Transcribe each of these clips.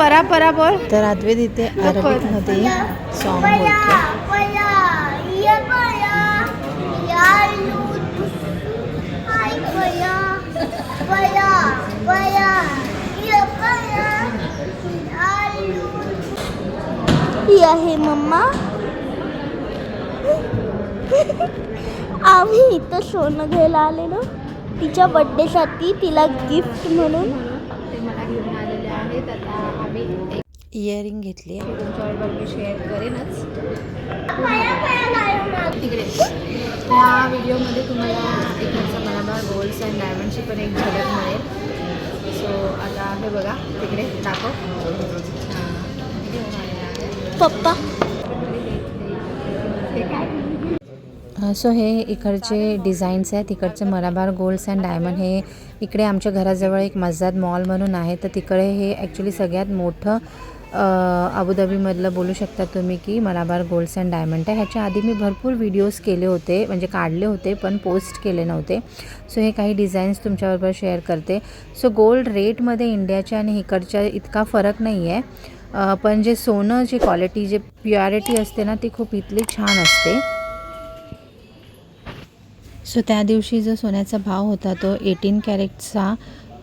परा परा बोल. तर अद्वैत इथे अरबिकमध्ये सॉन्ग ही आहे मम्मा. आम्ही इथं सोनं घ्यायला आलेलो तिच्या बड्डेसाठी, तिला गिफ्ट म्हणून. ते मला घेऊन आलेले आहेत. आता आम्ही इयरिंग घेतली आहे. तुमच्याबरोबर मी शेअर करेनच तिकडे. त्या व्हिडिओमध्ये तुम्हाला इकडचा मलाबार गोल्ड्स अँड डायमंडची पण एक झलक मिळेल. सो आता हे बघा तिकडे दाखव. पप्पा सो हे इकडचे डिझाईन्स आहेत. इकडचे मलाबार गोल्ड्स अँड डायमंड हे इकडे आमच्या घराजवळ एक मस्जाद मॉल म्हणून आहे. तर तिकडे हे ॲक्च्युली सगळ्यात मोठं अबुधाबीमधलं बोलू शकता तुम्ही की मलाबार गोल्ड्स अँड डायमंड आहे. ह्याच्या आधी मी भरपूर व्हिडिओज केले होते, म्हणजे काढले होते पण पोस्ट केले नव्हते. सो हे काही डिझाईन्स तुमच्याबरोबर शेअर करते. सो गोल्ड रेटमध्ये इंडियाच्या आणि इकडच्या इतका फरक नाही आहे, पण जे सोनं जी क्वालिटी जे प्युरिटी असते ना ती खूप इथली छान असते. सो त्या दिवशी जो सोन्याचा भाव होता तो 18 कॅरेटचा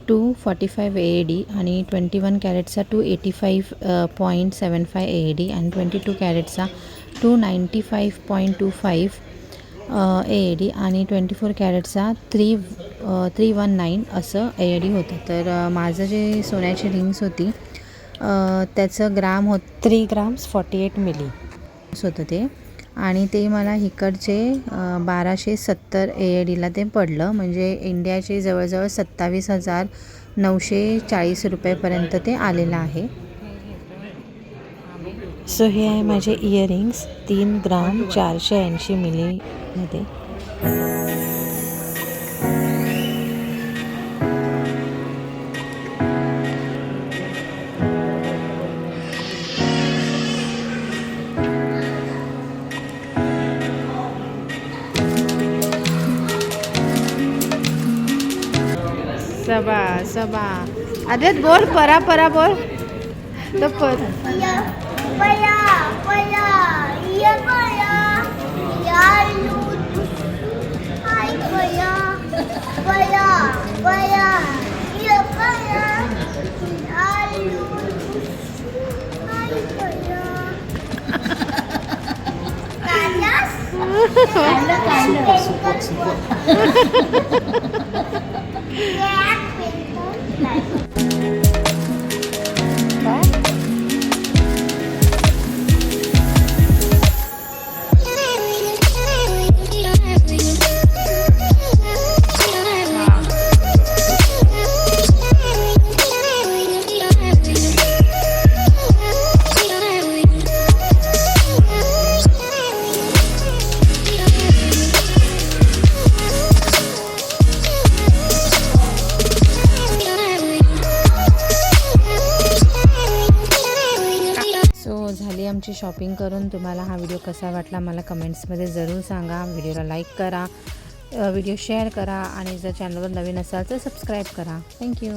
245 AED आणि 21 कॅरेटचा 285.75 AED आणि 22 कॅरेटचा 295.25 AED आणि 24 कॅरेटचा 319 असं AED होतं. तर माझं जे सोन्याची रिंग्स होती त्याचं ग्राम 3 ग्राम्स 48 मिली होतं ते, आणि ते मला इकडचे 1270 AEDला ते पडलं. म्हणजे इंडियाचे जवळजवळ 27,940 रुपयेपर्यंत ते आलेलं आहे. सो हे आहे माझे इयरिंग्स 3 ग्राम 480 मिलीमध्ये. सबा सबा अद्वैत बोल परा परा बोल. तो पर झाली आमची शॉपिंग करून. तुम्हाला हा व्हिडिओ कसा वाटला मला कमेंट्समध्ये ज़रूर सांगा. व्हिडिओला लाईक करा, व्हिडिओ शेअर करा आणि जर चॅनलवर नवीन असाल तर सबस्क्राईब करा. थँक्यू.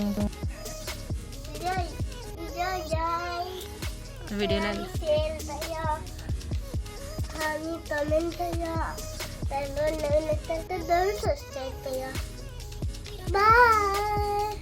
व्हिडिओला कमेंट करा, चॅनल नवीन असेल तर जरूर सबस्क्राईब करा. बाय.